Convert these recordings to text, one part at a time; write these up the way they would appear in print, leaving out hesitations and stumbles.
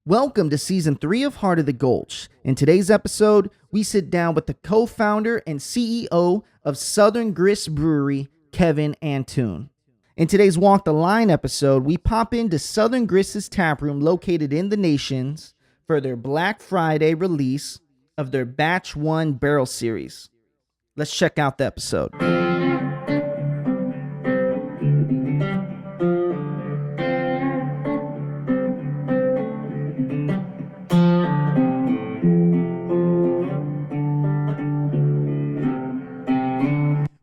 Welcome to Season 3 of Heart of the Gulch. In today's episode, we sit down with the co-founder and CEO of Southern Grist Brewery, Keivin Antoon. In today's Walk the Line episode, we pop into Southern Grist's Taproom located in the Nations for their Black Friday release of their Batch 1 Barrel Series. Let's check out the episode.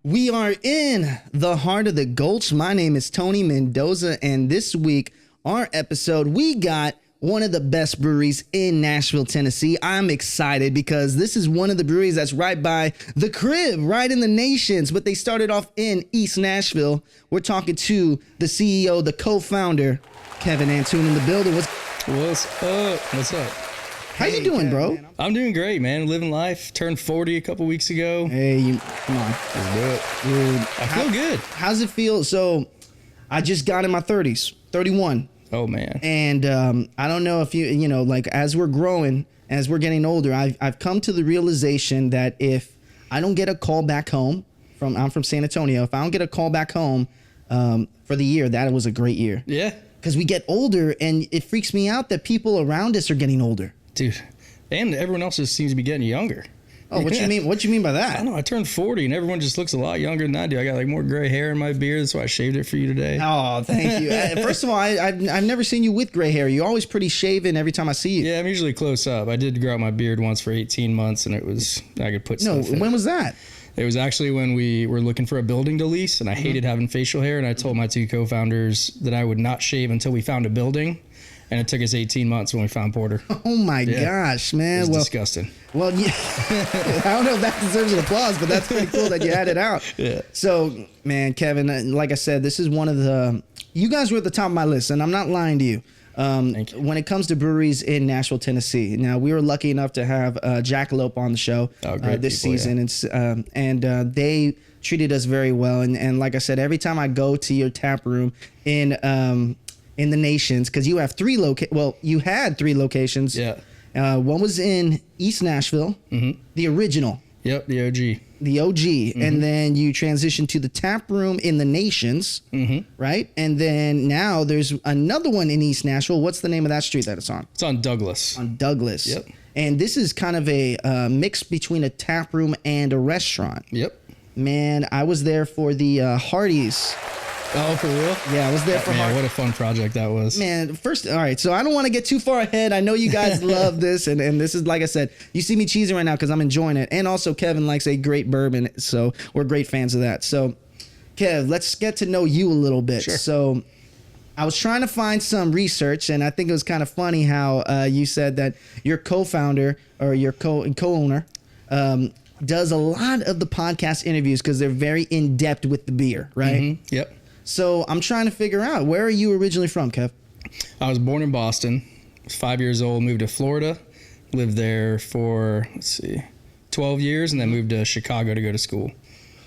We are in the heart of the Gulch. My name is Tony Mendoza, and this week, our episode, we got one of the best breweries in Nashville, Tennessee. I'm excited because this is one of the breweries that's right by the crib, right in the Nations, but they started off in East Nashville. We're talking to the CEO, the co-founder, Keivin Antoon in the building. What's up? What's up? How you doing, bro? I'm doing great, man. Living life. Turned 40 a couple weeks ago. Hey, come on. Let's do it. Dude, I feel good. How's it feel? So, I just got in my 30s, 31. Oh, man. And I don't know if you know, like as we're growing, as we're getting older, I've come to the realization that if I don't get a call back home I'm from San Antonio, if I don't get a call back home for the year, that was a great year. Yeah. Because we get older, and it freaks me out that people around us are getting older. Dude. And everyone else just seems to be getting younger. Oh, what you mean? What you mean by that? I don't know. I turned 40 and everyone just looks a lot younger than I do. I got like more gray hair in my beard. That's why I shaved it for you today. Oh, thank you. First of all, I've never seen you with gray hair. You're always pretty shaven every time I see you. Yeah, I'm usually close up. I did grow out my beard once for 18 months and I could put stuff in. When was that? It was actually when we were looking for a building to lease and I hated having facial hair, and I told my two co-founders that I would not shave until we found a building. And it took us 18 months when we found Porter. Oh my gosh, man. It was disgusting. Well, yeah. I don't know if that deserves an applause, but that's pretty cool that you had it out. Yeah. So, man, Keivin, like I said, this is one of you guys were at the top of my list, and I'm not lying to you. Thank you. When it comes to breweries in Nashville, Tennessee. Now, we were lucky enough to have Jackalope on the show this season. Yeah. And they treated us very well. And like I said, every time I go to your tap room in the Nations, because you have you had three locations. Yeah. One was in East Nashville, the original. Yep, the OG. The OG. And then you transitioned to the tap room in the Nations, right? And then now there's another one in East Nashville. What's the name of that street that it's on? It's on Douglas. On Douglas. Yep. And this is kind of a mix between a tap room and a restaurant. Yep. Man, I was there for the Hardee's. Oh, for real? Yeah, I was there for Man, what a fun project that was. Man, all right, so I don't want to get too far ahead. I know you guys love this, and this is, like I said, you see me cheesing right now because I'm enjoying it. And also, Keivin likes a great bourbon, so we're great fans of that. So, Kev, let's get to know you a little bit. Sure. So, I was trying to find some research, and I think it was kind of funny how you said that your co-founder or your co-owner does a lot of the podcast interviews because they're very in-depth with the beer, right? Yep. So I'm trying to figure out, where are you originally from, Kev? I was born in Boston, was 5 years old, moved to Florida, lived there for, 12 years, and then moved to Chicago to go to school.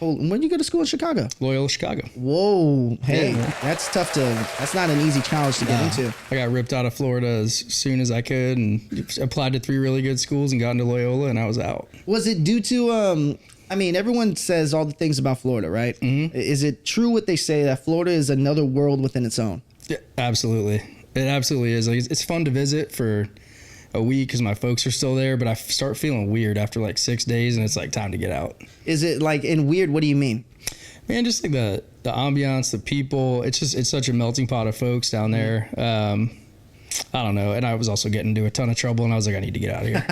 Oh, when did you go to school in Chicago? Loyola, Chicago. Whoa. Hey, Yeah. that's not an easy college to get into. I got ripped out of Florida as soon as I could and applied to 3 really good schools and got into Loyola, and I was out. Was it due to, everyone says all the things about Florida, right? Is it true what they say that Florida is another world within its own? Yeah, absolutely. It absolutely is. Like, it's fun to visit for a week because my folks are still there, but I start feeling weird after like 6 days, and it's like time to get out. Is it like in weird? What do you mean? Man, just like the ambiance, the people. It's such a melting pot of folks down there. I don't know. And I was also getting into a ton of trouble, and I was like, I need to get out of here.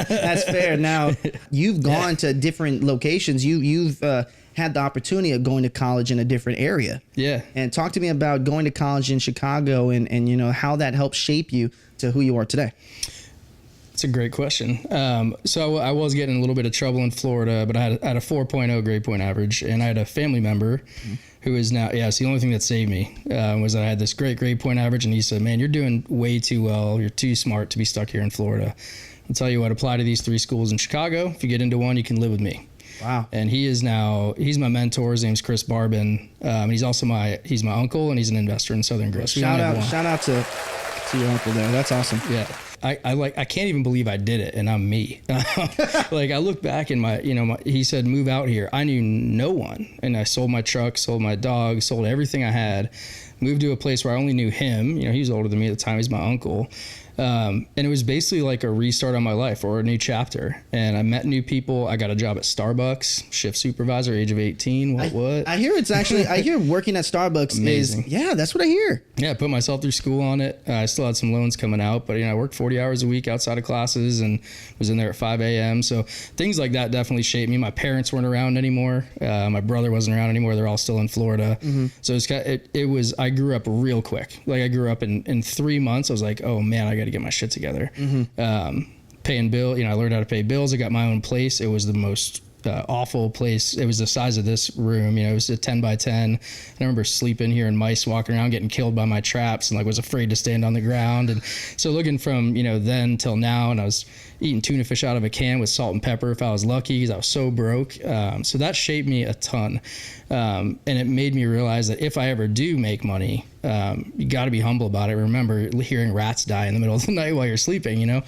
That's fair. Now, you've gone to different locations. You've had the opportunity of going to college in a different area. Yeah. And talk to me about going to college in Chicago and you know, how that helped shape you to who you are today. It's a great question. So I was getting in a little bit of trouble in Florida, but I had a 4.0 grade point average, and I had a family member who is now, it's the only thing that saved me, was that I had this great grade point average, and he said, man, you're doing way too well. You're too smart to be stuck here in Florida. I'll tell you what, apply to these 3 schools in Chicago. If you get into one, you can live with me. Wow. And he's my mentor. His name's Chris Barbin. He's also he's my uncle, and he's an investor in Southern Grist. Shout out to your uncle there. That's awesome. Yeah. I can't even believe I did it, and I'm me. Like, I look back and he said, move out here. I knew no one, and I sold my truck, sold my dog, sold everything I had, moved to a place where I only knew him. He was older than me at the time. He's my uncle. And it was basically like a restart on my life, or a new chapter. And I met new people. I got a job at Starbucks, shift supervisor, age of 18. What? I hear it's actually, I hear working at Starbucks amazing. That's what I hear. Yeah, I put myself through school on it. I still had some loans coming out, but I worked 40 hours a week outside of classes and was in there at 5 a.m. So things like that definitely shaped me. My parents weren't around anymore. My brother wasn't around anymore. They're all still in Florida. Mm-hmm. So I grew up real quick. Like, I grew up in 3 months. I was like, oh man, I got to get my shit together. Mm-hmm. Paying bill, I learned how to pay bills. I got my own place. It was the most awful place. It was the size of this room. It was a 10 by 10. I remember sleeping here and mice walking around, getting killed by my traps, and was afraid to stand on the ground. And so looking from then till now, and I was eating tuna fish out of a can with salt and pepper if I was lucky, because I was so broke. So that shaped me a ton. And it made me realize that if I ever do make money, you got to be humble about it. Remember hearing rats die in the middle of the night while you're sleeping,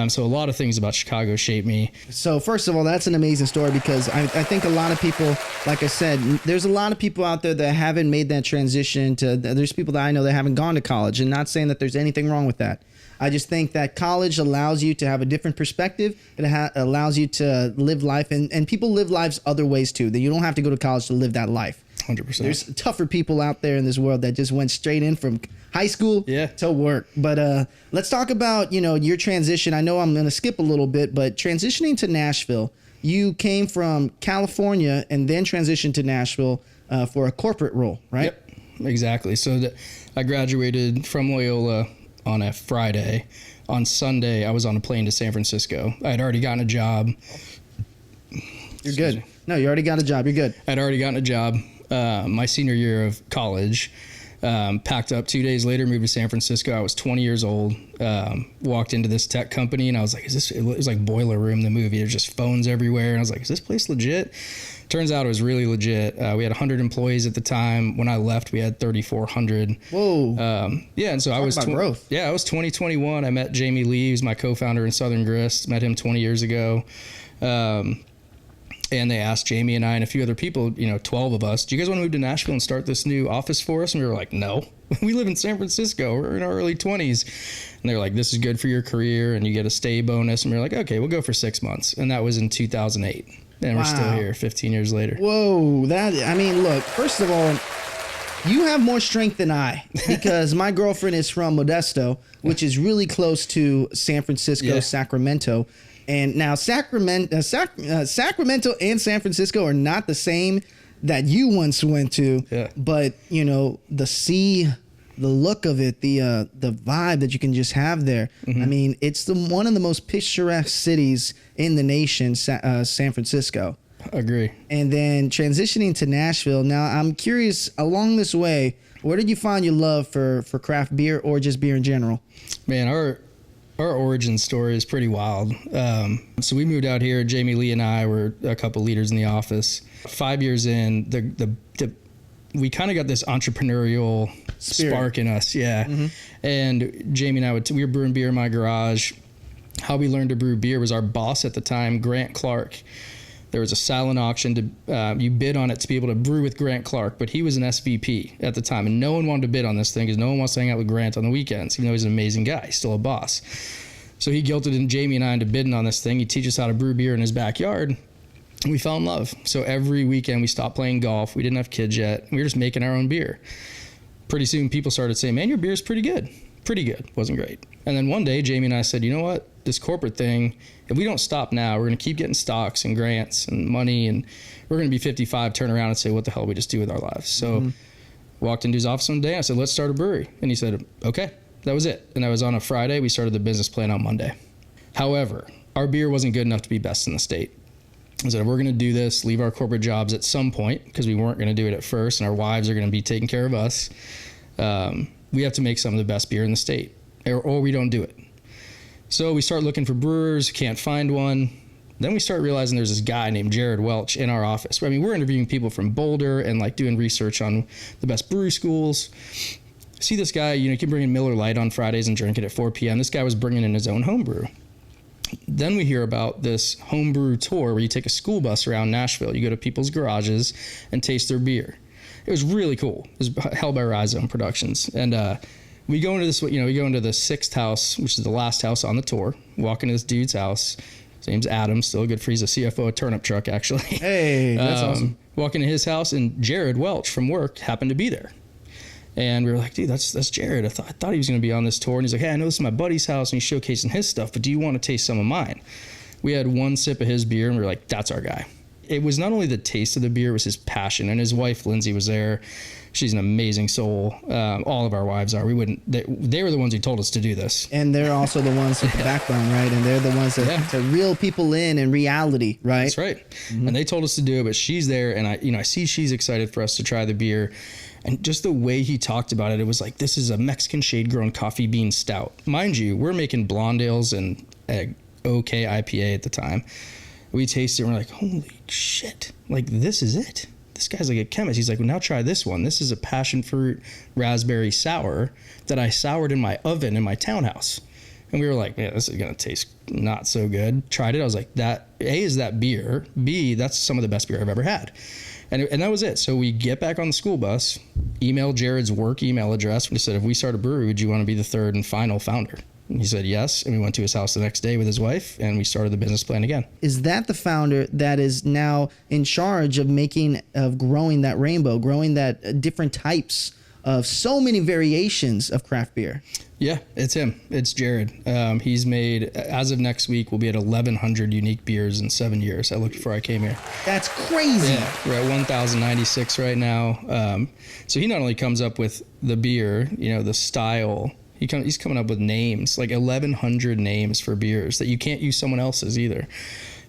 So a lot of things about Chicago shaped me. So first of all, that's an amazing story, because I think a lot of people, like I said, there's a lot of people out there that haven't made that transition there's people that I know that haven't gone to college, and not saying that there's anything wrong with that. I just think that college allows you to have a different perspective. It allows you to live life, and people live lives other ways too. That you don't have to go to college to live that life. 100%. There's tougher people out there in this world that just went straight in from high school to work. But let's talk about your transition. I know I'm going to skip a little bit, but transitioning to Nashville, you came from California and then transitioned to Nashville for a corporate role, right? Yep, exactly. So I graduated from Loyola on a Friday. On Sunday, I was on a plane to San Francisco. I had already gotten a job. You're good. No, you already got a job. You're good. I'd already gotten a job my senior year of college. Packed up 2 days later, moved to San Francisco. I was 20 years old. Walked into this tech company, and I was like, it was like Boiler Room, the movie. There's just phones everywhere. And I was like, is this place legit? Turns out it was really legit. We had 100 employees at the time. When I left, we had 3,400. Whoa. Yeah, and so I was growth. Yeah, I was 2021. I met Jamie Lee, who's my co-founder in Southern Grist. Met him 20 years ago. And they asked Jamie and I and a few other people, 12 of us, do you guys want to move to Nashville and start this new office for us? And we were like, no, we live in San Francisco. We're in our early 20s. And they were like, this is good for your career and you get a stay bonus. And we were like, okay, we'll go for 6 months. And that was in 2008. And we're still here 15 years later. Whoa. Look, first of all, you have more strength than I, because my girlfriend is from Modesto, which is really close to San Francisco, Sacramento. And now Sacramento and San Francisco are not the same that you once went to. Yeah. But, the sea, the look of it, the vibe that you can just have there. Mm-hmm. I mean, it's one of the most picturesque cities in the nation, San Francisco. Agree. And then transitioning to Nashville. Now, I'm curious, along this way, where did you find your love for craft beer or just beer in general? Man, our origin story is pretty wild. So we moved out here. Jamie Lee and I were a couple leaders in the office. 5 years in, we kind of got this entrepreneurial spark in us. Yeah. Mm-hmm. And Jamie and I we were brewing beer in my garage. How we learned to brew beer was our boss at the time, Grant Clark. There was a silent auction you bid on it to be able to brew with Grant Clark, but he was an SVP at the time, and no one wanted to bid on this thing because no one wants to hang out with Grant on the weekends, even though he's an amazing guy. He's still a boss. So he guilted Jamie and I into bidding on this thing. He'd teach us how to brew beer in his backyard, and we fell in love. So every weekend we stopped playing golf. We didn't have kids yet. We were just making our own beer. Pretty soon people started saying, man, your beer's pretty good. Pretty good. Wasn't great. And then one day Jamie and I said, you know what? This corporate thing, if we don't stop now, we're going to keep getting stocks and grants and money, and we're going to be 55, turn around and say, what the hell did we just do with our lives? So walked into his office one day. I said, let's start a brewery. And he said, okay. That was it. And that was on a Friday. We started the business plan on Monday. However, our beer wasn't good enough to be best in the state. I said, if we're going to do this, leave our corporate jobs at some point, because we weren't going to do it at first, and our wives are going to be taking care of us. We have to make some of the best beer in the state, or we don't do it. So we start looking for brewers, can't find one. Then we start realizing there's this guy named Jared Welch in our office. I mean, we're interviewing people from Boulder and doing research on the best brewery schools. see this guy, you can bring in Miller Lite on Fridays and drink it at 4 p.m. This guy was bringing in his own homebrew. Then we hear about this homebrew tour where you take a school bus around Nashville. You go to people's garages and taste their beer. It was really cool. It was held by Rhizome Productions. And we go into this, we go into the sixth house, which is the last house on the tour. Walk into this dude's house. His name's Adam, still good for, he's a CFO of Turnip Truck, actually. Hey, that's awesome. Walk into his house, and Jared Welch from work happened to be there. And we were like, dude, that's Jared. I thought he was going to be on this tour. And he's like, hey, I know this is my buddy's house, and he's showcasing his stuff, but do you want to taste some of mine? We had one sip of his beer, and we were like, that's our guy. It was not only the taste of the beer, it was his passion. And his wife, Lindsay, was there. She's an amazing soul. All of our wives are. They were the ones who told us to do this. And they're also the ones with the backbone, right? And they're the ones that to reel people in reality, right? That's right. Mm-hmm. And they told us to do it, but she's there, and I see she's excited for us to try the beer. And just the way he talked about it, it was like, this is a Mexican shade-grown coffee bean stout. Mind you, we're making blonde ales and an OK IPA at the time. We tasted it, and we're like, holy shit, like, this is it. This guy's like a chemist. He's like, well, now try this one. This is a passion fruit raspberry sour that I soured in my oven in my townhouse. And we were like, yeah, this is going to taste not so good. Tried it. I was like, that, A, is that beer? B, that's some of the best beer I've ever had. And that was it. So we get back on the school bus, email Jared's work email address. We said, if we start a brewery, would you want to be the third and final founder? And he said yes. And we went to his house the next day with his wife, and we started the business plan again. Is that the founder that is now in charge of growing that rainbow, growing that different types of so many variations of craft beer? Yeah, it's him. It's Jared. He's made, as of next week, we'll be at 1,100 unique beers in 7 years. I looked before I came here. That's crazy. Yeah, we're at 1,096 right now. So he not only comes up with the beer, the style, he's coming up with names, like 1,100 names for beers that you can't use someone else's either.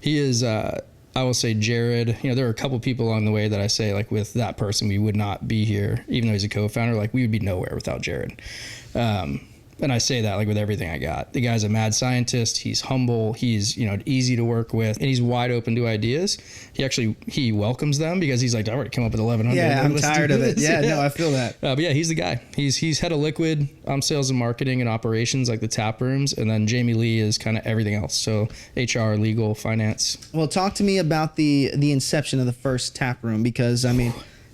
He is, I will say, Jared, there are a couple people along the way that I say, like, with that person, we would not be here, even though he's a co-founder, like, we would be nowhere without Jared. And I say that, like, with everything I got. The guy's a mad scientist. He's humble. He's, easy to work with, and he's wide open to ideas. He welcomes them because he's like, I already come up with 1,100. Yeah, I'm tired of it. Yeah, no, I feel that. But yeah, he's the guy. He's head of liquid. I'm sales and marketing and operations, like the tap rooms, and then Jamie Lee is kind of everything else. So HR, legal, finance. Well, talk to me about the inception of the first tap room, because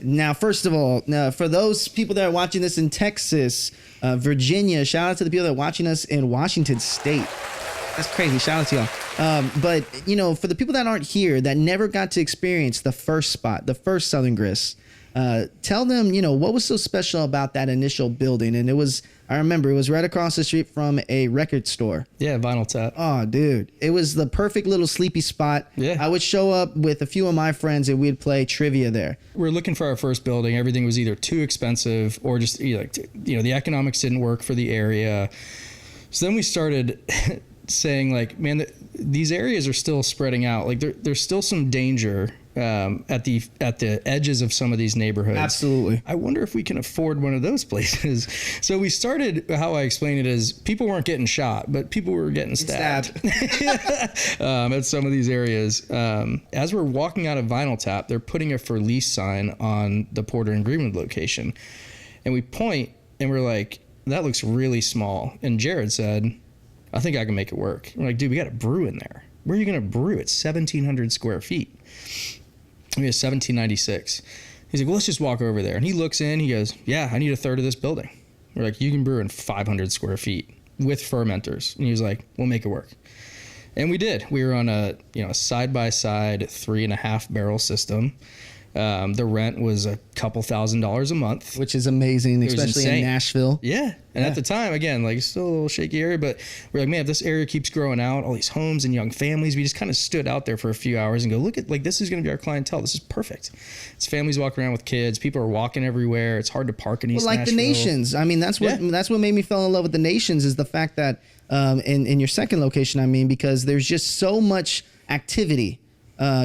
now, first of all, for those people that are watching this in Texas, Virginia, shout out to the people that are watching us in Washington State. That's crazy. Shout out to y'all. But, for the people that aren't here, that never got to experience the first spot, the first Southern Grist, tell them, what was so special about that initial building. And I remember it was right across the street from a record store. Yeah, Vinyl Tap. Oh, dude. It was the perfect little sleepy spot. Yeah. I would show up with a few of my friends and we'd play trivia there. We're looking for our first building. Everything was either too expensive or just, the economics didn't work for the area. So then we started saying, like, man, these areas are still spreading out. Like, there's still some danger at the edges of some of these neighborhoods. Absolutely. I wonder if we can afford one of those places. So we started, how I explain it is, people weren't getting shot, but people were getting stabbed. At some of these areas. As we're walking out of Vinyl Tap, they're putting a for lease sign on the Porter and Greenwood location. And we point and we're like, that looks really small. And Jared said, I think I can make it work. We're like, dude, we got to brew in there. Where are you going to brew? It's 1,700 square feet. We have 1,796. He's like, well, let's just walk over there. And he looks in, he goes, yeah, I need a third of this building. We're like, you can brew in 500 square feet with fermenters. And he was like, we'll make it work. And we did. We were on a side-by-side 3.5 barrel system. The rent was a couple $1,000s a month, which is amazing, especially in Nashville. Yeah. And at the time, again, like, still a little shaky area, but we're like, man, if this area keeps growing out, all these homes and young families, we just kind of stood out there for a few hours and go, look at, like, this is going to be our clientele. This is perfect. It's families walking around with kids. People are walking everywhere. It's hard to park in East Nashville. The Nations. I mean, that's what made me fall in love with the Nations, is the fact that in your second location, because there's just so much activity.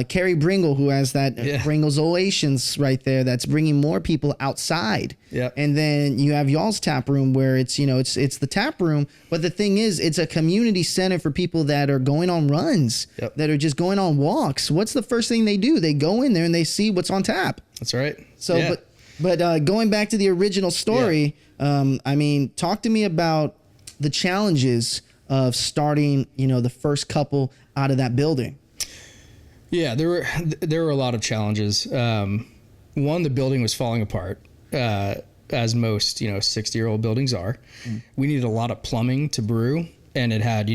Carrie Bringle, who has that Bringle's Oations right there, that's bringing more people outside. Yep. And then you have y'all's tap room, where it's it's the tap room, but the thing is, it's a community center for people that are going on runs, that are just going on walks. What's the first thing they do? They go in there and they see what's on tap. That's right. So, But going back to the original story, I mean, talk to me about the challenges of starting, the first couple out of that building. Yeah, there were a lot of challenges. One, the building was falling apart, as most 60-year-old buildings are. We needed a lot of plumbing to brew, and it had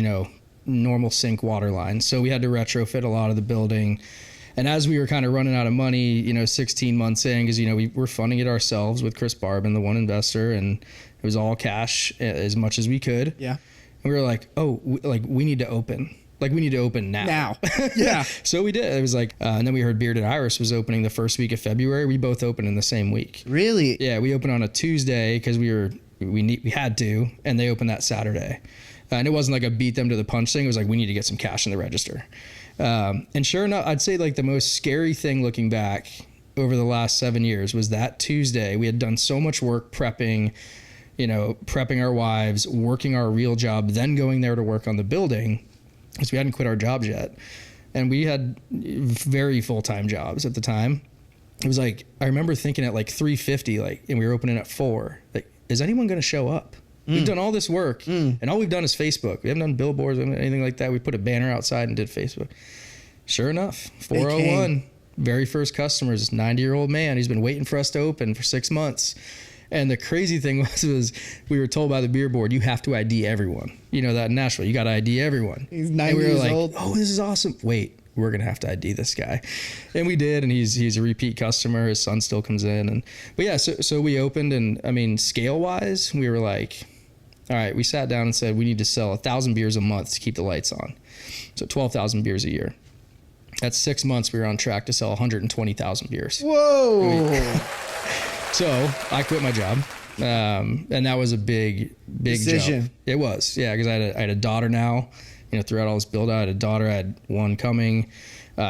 normal sink water lines, so we had to retrofit a lot of the building. And as we were kind of running out of money, 16 months in, because we were funding it ourselves with Chris Barbin, the one investor, and it was all cash as much as we could. Yeah, and we were like, we need to open. Like, we need to open now. Yeah. So we did. It was like, and then we heard Bearded Iris was opening the first week of February. We both opened in the same week. Really? Yeah, we opened on a Tuesday because we had to, and they opened that Saturday. And it wasn't like a beat them to the punch thing. It was like, we need to get some cash in the register. And sure enough, I'd say like the most scary thing looking back over the last 7 years was that Tuesday. We had done so much work prepping our wives, working our real job, then going there to work on the building, because we hadn't quit our jobs yet. And we had very full-time jobs at the time. It was like, I remember thinking at like 3:50, and we were opening at 4. Like, is anyone going to show up? We've done all this work, and all we've done is Facebook. We haven't done billboards or anything like that. We put a banner outside and did Facebook. Sure enough, 401, very first customer is this 90-year-old man. He's been waiting for us to open for 6 months. And the crazy thing was we were told by the beer board, you have to ID everyone. You know that in Nashville, you got to ID everyone. He's 90 years old. Oh, this is awesome. Wait, we're going to have to ID this guy. And we did, and he's a repeat customer. His son still comes in. But yeah, so we opened, and I mean, scale-wise, we were like, all right, we sat down and said, we need to sell 1,000 beers a month to keep the lights on. So 12,000 beers a year. At 6 months, we were on track to sell 120,000 beers. Whoa. So I quit my job. And that was a big decision. Jump. It was, yeah, because I had a daughter now. Throughout all this build, I had a daughter. I had one coming.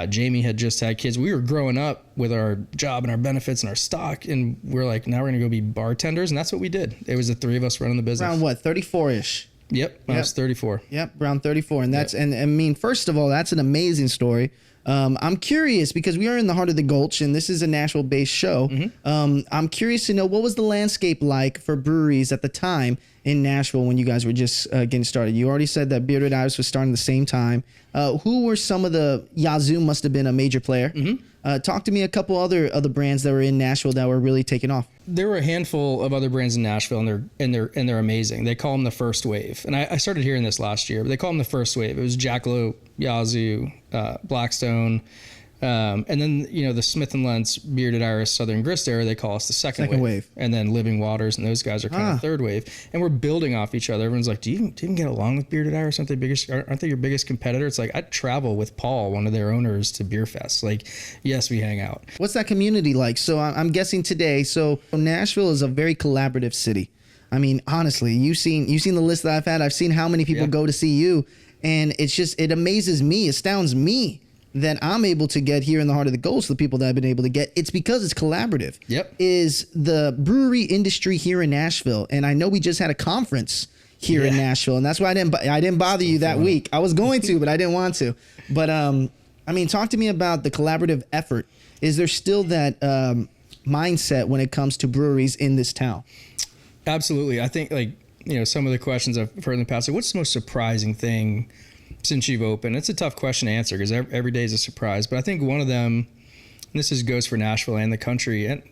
Jamie had just had kids. We were growing up with our job and our benefits and our stock, and we're like, now we're gonna go be bartenders, and that's what we did. It was the three of us running the business. Around what, 34-ish? Yep, I was 34. Yep, around 34, and that's and I mean, first of all, that's an amazing story. I'm curious because we are in the heart of the Gulch, and this is a Nashville-based show. Mm-hmm. I'm curious to know, what was the landscape like for breweries at the time in Nashville when you guys were just getting started? You already said that Bearded Iris was starting the same time. Who were some of the? Yazoo must have been a major player. Mm-hmm. Talk to me a couple other brands that were in Nashville that were really taking off. There were a handful of other brands in Nashville, and they're amazing. They call them the first wave, and I started hearing this last year, but they call them the first wave. It was Jackalope, Yazoo, Blackstone, and then the Smith & Lentz, Bearded Iris, Southern Grist era, they call us the second wave, and then Living Waters, and those guys are kind of third wave, and we're building off each other. Everyone's like, do you even get along with Bearded Iris? Aren't they your biggest competitor? It's like, I travel with Paul, one of their owners, to beer fests. Like, yes, we hang out. What's that community like? So I'm guessing today, so Nashville is a very collaborative city. I mean, honestly, you've seen the list that I've had. I've seen how many people go to see you, and it amazes me, astounds me that I'm able to get here in the heart of the Gulch, the people that I've been able to get. It's because it's collaborative. Yep. Is the brewery industry here in Nashville, and I know we just had a conference here in Nashville, and that's why I didn't bother you that week. I was going to, but I didn't want to. But I mean, talk to me about the collaborative effort. Is there still that mindset when it comes to breweries in this town? Absolutely. I think some of the questions I've heard in the past, like, what's the most surprising thing since you've opened? It's a tough question to answer because every day is a surprise. But I think one of them, and this goes for Nashville and the country and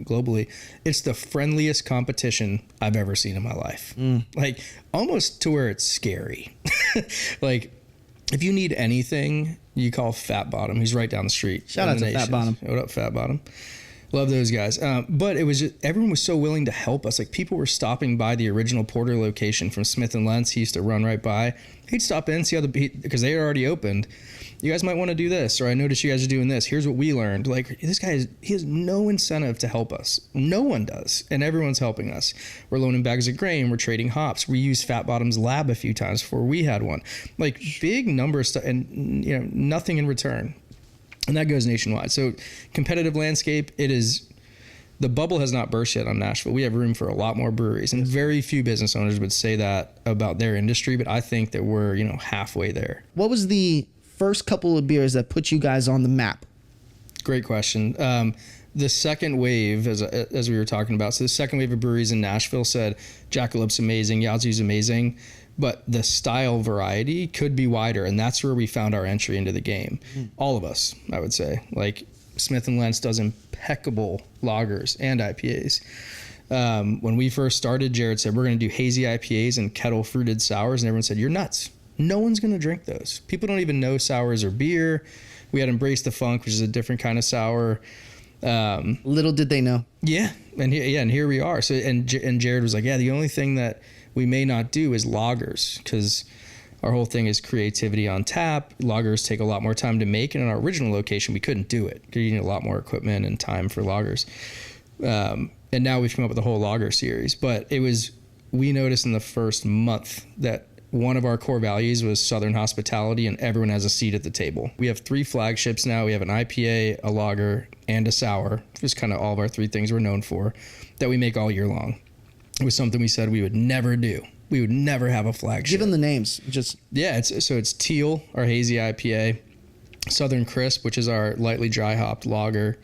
globally, it's the friendliest competition I've ever seen in my life. Like, almost to where it's scary. Like, if you need anything, you call Fat Bottom. He's right down the street. Shout out to Fat Bottom. What up, Fat Bottom? Love those guys. But it was just, everyone was so willing to help us. Like, people were stopping by the original Porter location from Smith & Lentz. He used to run right by. He'd stop in, see how because they had already opened. You guys might want to do this, or I noticed you guys are doing this. Here's what we learned. Like, this guy, he has no incentive to help us. No one does. And everyone's helping us. We're loaning bags of grain. We're trading hops. We used Fat Bottom's lab a few times before we had one. Like, big number of stuff, and nothing in return. And that goes nationwide. So competitive landscape, it is, the bubble has not burst yet on Nashville. We have room for a lot more breweries, and very few business owners would say that about their industry, but I think that we're, halfway there. What was the first couple of beers that put you guys on the map? Great question. the second wave, as we were talking about, so the second wave of breweries in Nashville said Jackalop's amazing, Yazoo's amazing, but the style variety could be wider, and that's where we found our entry into the game. All of us, I would say. Like, Smith & Lentz does impeccable lagers and IPAs. When we first started, Jared said, we're going to do hazy IPAs and kettle fruited sours, and everyone said, you're nuts. No one's going to drink those. People don't even know sours are beer. We had Embrace the Funk, which is a different kind of sour. Little did they know. Yeah. And here we are. So, and Jared was like, yeah, the only thing that we may not do is lagers, because our whole thing is creativity on tap. Lagers take a lot more time to make. And in our original location, we couldn't do it because you need a lot more equipment and time for lagers. And now we've come up with a whole lager series. But we noticed in the first month that one of our core values was Southern hospitality, and everyone has a seat at the table. We have 3 flagships now. We have an IPA, a lager, and a sour. Just kind of all of our 3 things we're known for that we make all year long. It was something we said we would never do. We would never have a flagship. Give them the names. It's Teal, our hazy IPA, Southern Crisp, which is our lightly dry hopped lager,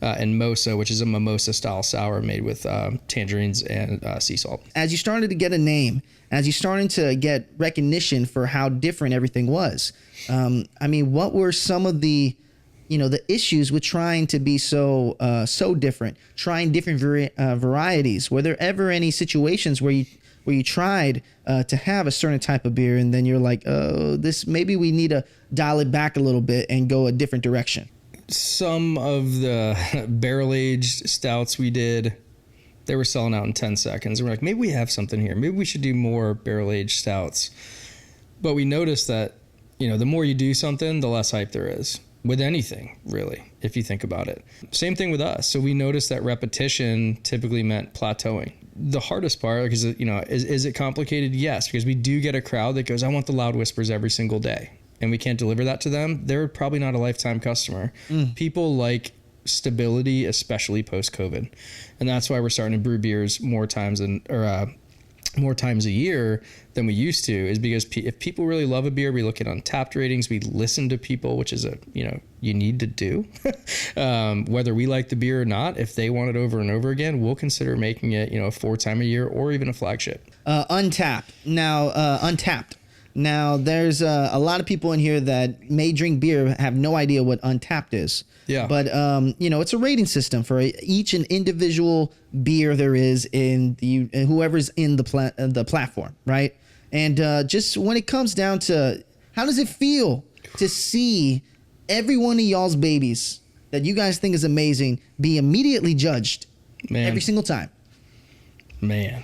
and Mosa, which is a mimosa style sour made with tangerines and sea salt. As you started to get a name, as you started to get recognition for how different everything was, what were some of the issues with trying to be so different, trying different varieties? Were there ever any situations where you tried to have a certain type of beer and then you're like, oh, maybe we need to dial it back a little bit and go a different direction? Some of the barrel-aged stouts we did, they were selling out in 10 seconds. We're like, maybe we have something here. Maybe we should do more barrel-aged stouts. But we noticed that, the more you do something, the less hype there is. With anything, really, if you think about it. Same thing with us. So we noticed that repetition typically meant plateauing. The hardest part, because, is it complicated? Yes, because we do get a crowd that goes, I want the loud whispers every single day. And we can't deliver that to them. They're probably not a lifetime customer. People like stability, especially post-COVID. And that's why we're starting to brew beers more times a year than we used to, is because if people really love a beer, we look at Untapped ratings, we listen to people, which is you need to do. Whether we like the beer or not, if they want it over and over again, we'll consider making it, a 4 time a year or even a flagship. Untapped. Now, there's a lot of people in here that may drink beer, have no idea what Untapped is. Yeah. But, it's a rating system for each and individual beer there is in whoever's in the platform, right? And just when it comes down to how does it feel to see every one of y'all's babies that you guys think is amazing be immediately judged every single time? Man,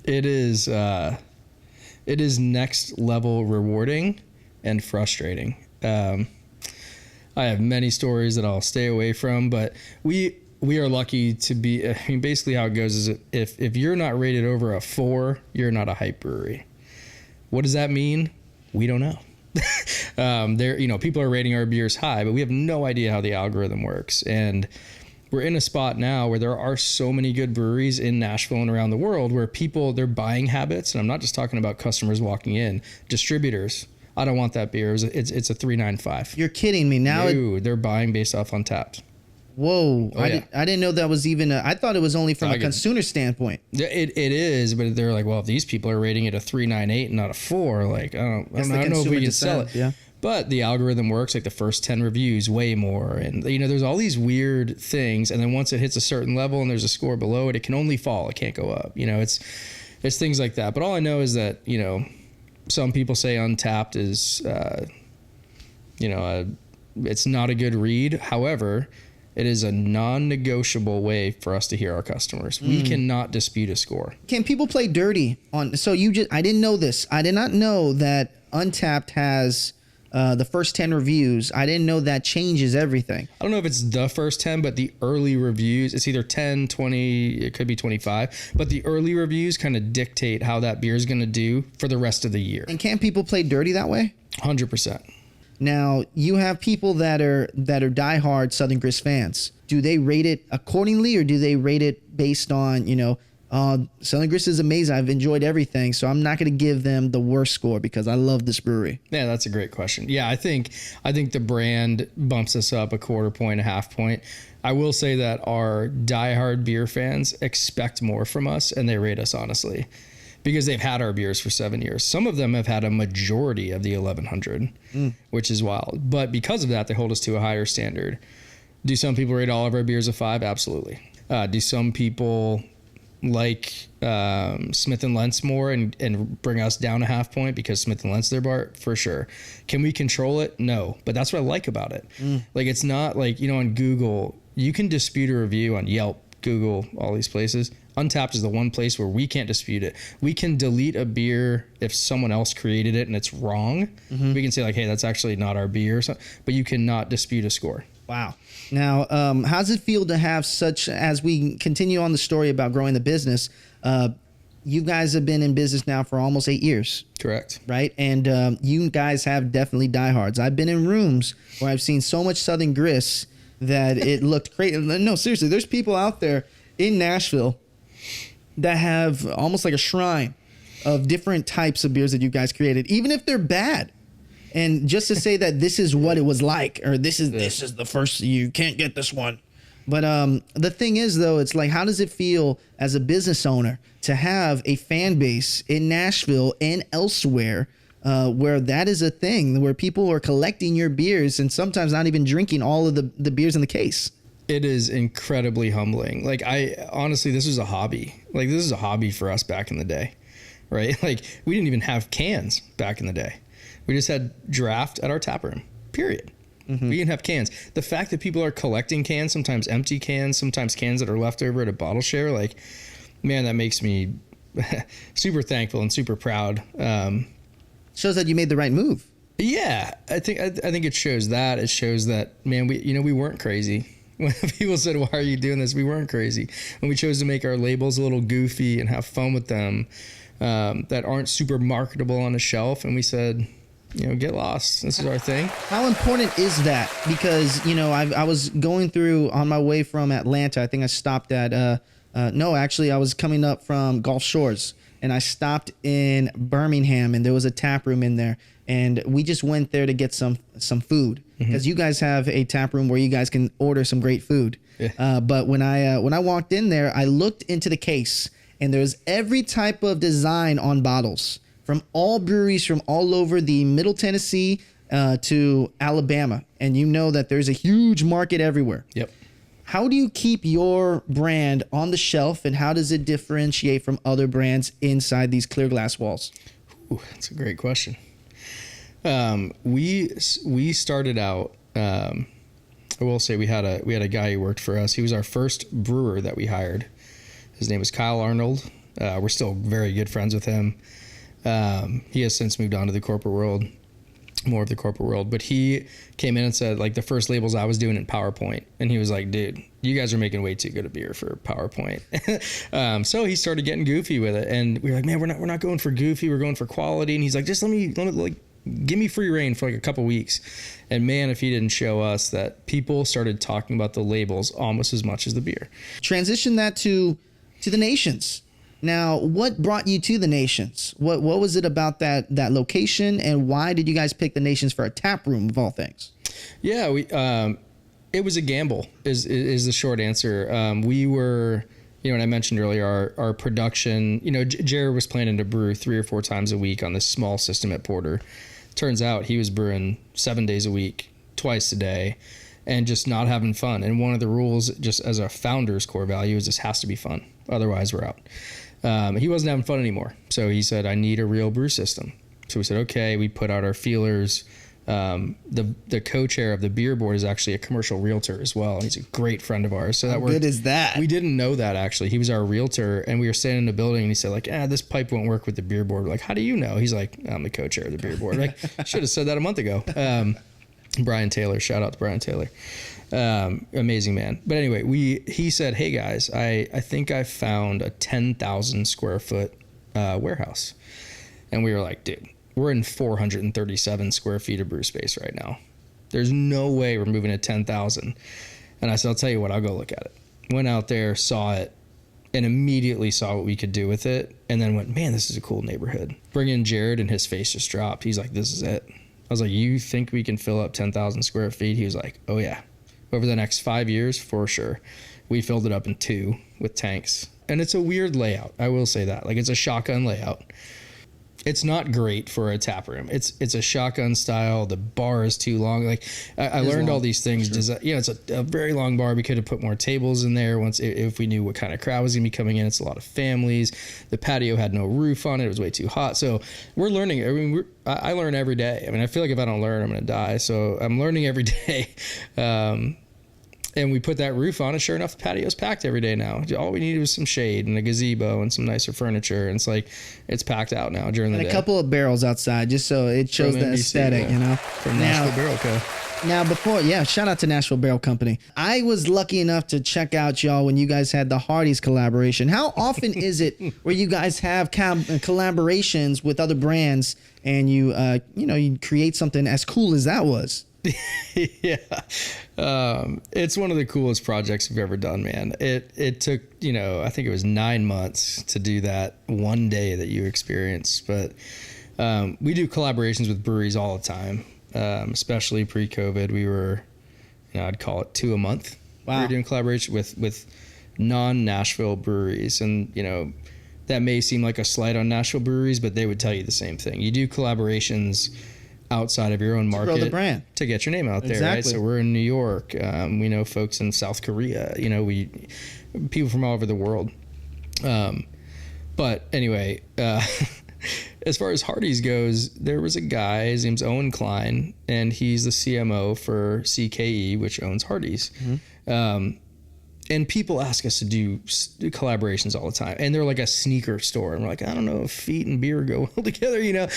it is next level rewarding and frustrating. I have many stories that I'll stay away from, but we are lucky to be, basically how it goes is if you're not rated over a 4, you're not a hype brewery. What does that mean? We don't know. People are rating our beers high, but we have no idea how the algorithm works. And we're in a spot now where there are so many good breweries in Nashville and around the world where their buying habits, and I'm not just talking about customers walking in, distributors. I don't want that beer. It's a 3.95. You're kidding me. Now they're buying based off Untapped. Whoa. Oh, I didn't know that was even I thought it was only from a consumer standpoint. It is, but they're like, well, if these people are rating it a 3.98 and not a 4, like, I don't know if we can sell it. Yeah. But the algorithm works, like the first 10 reviews way more. And, there's all these weird things. And then once it hits a certain level and there's a score below it, it can only fall. It can't go up. It's things like that. But all I know is that, some people say Untapped is, it's not a good read. However, it is a non-negotiable way for us to hear our customers. We cannot dispute a score. Can people play dirty on? So I didn't know this. I did not know that Untapped has the first 10 reviews. I didn't know that changes everything. I don't know if it's the first 10, but the early reviews, it's either 10, 20, it could be 25. But the early reviews kind of dictate how that beer is going to do for the rest of the year. And can people play dirty that way? 100%. Now, you have people that are diehard Southern Grist fans. Do they rate it accordingly, or do they rate it based on, Southern Grist is amazing. I've enjoyed everything, so I'm not going to give them the worst score because I love this brewery. Yeah, that's a great question. Yeah, I think the brand bumps us up a quarter point, a half point. I will say that our diehard beer fans expect more from us, and they rate us honestly because they've had our beers for 7 years. Some of them have had a majority of the 1100, which is wild. But because of that, they hold us to a higher standard. Do some people rate all of our beers a 5? Absolutely. Do some people like Smith & Lentz more and bring us down a half point because Smith & Lentz their bar? For sure. Can we control it? No. But that's what I like about it. Like, it's not like, on Google, you can dispute a review on Yelp, Google, all these places. Untapped is the one place where we can't dispute it. We can delete a beer if someone else created it and it's wrong. We can say like, hey, that's actually not our beer or something, but you cannot dispute a score. Wow. Now, how does it feel to have such, as we continue on the story about growing the business, you guys have been in business now for almost 8 years. Correct. Right? And you guys have definitely diehards. I've been in rooms where I've seen so much Southern Grist that it looked great. No, seriously, there's people out there in Nashville that have almost like a shrine of different types of beers that you guys created, even if they're bad. And just to say that this is what it was like, or this is the first, you can't get this one. But the thing is, though, it's like, how does it feel as a business owner to have a fan base in Nashville and elsewhere where that is a thing, where people are collecting your beers and sometimes not even drinking all of the beers in the case? It is incredibly humbling. Like, honestly, this was a hobby. Like, this is a hobby for us back in the day, right? Like, we didn't even have cans back in the day. We just had draft at our taproom, period. We didn't have cans. The fact that people are collecting cans, sometimes empty cans, sometimes cans that are left over at a bottle share, like, man, that makes me super thankful and super proud. Shows that you made the right move. Yeah, I think it shows that. It shows that, man, we weren't crazy. When people said, why are you doing this? We weren't crazy. When we chose to make our labels a little goofy and have fun with them, that aren't super marketable on a shelf. And we said, get lost. This is our thing. How important is that? Because, I was going through on my way from Atlanta. I think I stopped at, I was coming up from Gulf Shores and I stopped in Birmingham and there was a tap room in there. And we just went there to get some food because you guys have a tap room where you guys can order some great food. Yeah. But when I walked in there, I looked into the case and there's every type of design on bottles from all breweries from all over the Middle Tennessee to Alabama. And you know that there's a huge market everywhere. Yep. How do you keep your brand on the shelf and how does it differentiate from other brands inside these clear glass walls? Ooh, that's a great question. We started out, I will say we had a guy who worked for us. He was our first brewer that we hired. His name was Kyle Arnold. We're still very good friends with him. He has since moved on to the corporate world, more of the corporate world, but he came in and said, like, the first labels I was doing in PowerPoint. And he was like, dude, you guys are making way too good a beer for PowerPoint. So he started getting goofy with it. And we were like, man, we're not going for goofy. We're going for quality. And he's like, just let me give me free reign for like a couple weeks. And man, if he didn't show us that people started talking about the labels almost as much as the beer. Transition that to the Nations. Now, what brought you to the Nations? What was it about that location, and why did you guys pick the Nations for a tap room of all things? Yeah, it was a gamble is the short answer. We were, and I mentioned earlier our production, Jared was planning to brew 3 or 4 times a week on this small system at Porter. Turns out he was brewing 7 days a week, twice a day, and just not having fun. And one of the rules, just as a founder's core value, is this has to be fun. Otherwise, we're out. He wasn't having fun anymore. So he said, I need a real brew system. So we said, okay, we put out our feelers. The co-chair of the beer board is actually a commercial realtor as well. And he's a great friend of ours. So How good is that? We didn't know that, actually. He was our realtor, and we were standing in the building, and he said, like, this pipe won't work with the beer board. We're like, how do you know? He's like, I'm the co-chair of the beer board. Like, should have said that a month ago. Brian Taylor, shout out to Brian Taylor. Amazing man. But anyway, he said, hey guys, I think I found a 10,000 square foot warehouse. And we were like, dude, we're in 437 square feet of brew space right now. There's no way we're moving to 10,000. And I said, I'll tell you what, I'll go look at it. Went out there, saw it. and immediately saw what we could do with it, and then went, man, this is a cool neighborhood. Bring in Jared, and his face just dropped. He's like, this is it. I was like, you think we can fill up 10,000 square feet? He was like, oh yeah. Over the next 5 years, for sure. We filled it up in 2 with tanks. And it's a weird layout. I will say that. Like, it's a shotgun layout. It's not great for a tap room. It's a shotgun style. The bar is too long. Like, I learned all these things. Sure. It's a very long bar. We could have put more tables in there if we knew what kind of crowd was going to be coming in. It's a lot of families. The patio had no roof on it. It was way too hot. So we're learning. I mean, I learn every day. I mean, I feel like if I don't learn, I'm going to die. So I'm learning every day. And we put that roof on, and sure enough, the patio's packed every day now. All we needed was some shade and a gazebo and some nicer furniture. And it's like, it's packed out now during the day. And a couple of barrels outside, just so it shows the aesthetic, you know? From Nashville Barrel Co. Now, shout out to Nashville Barrel Company. I was lucky enough to check out y'all when you guys had the Hardy's collaboration. How often is it where you guys have collaborations with other brands and you create something as cool as that was? Yeah. It's one of the coolest projects we've ever done, man. It took, I think it was 9 months to do that one day that you experienced. But we do collaborations with breweries all the time, especially pre-COVID. We were, I'd call it 2 a month. Wow. We were doing collaboration with non-Nashville breweries. And, that may seem like a slight on Nashville breweries, but they would tell you the same thing. You do collaborations outside of your own market to grow the brand, to get your name out there, right? So we're in New York. We know folks in South Korea. People from all over the world. But anyway, as far as Hardy's goes, there was a guy. His name's Owen Klein, and he's the CMO for CKE, which owns Hardy's. Mm-hmm. And people ask us to do collaborations all the time, and they're like a sneaker store, and we're like, I don't know if feet and beer go well together,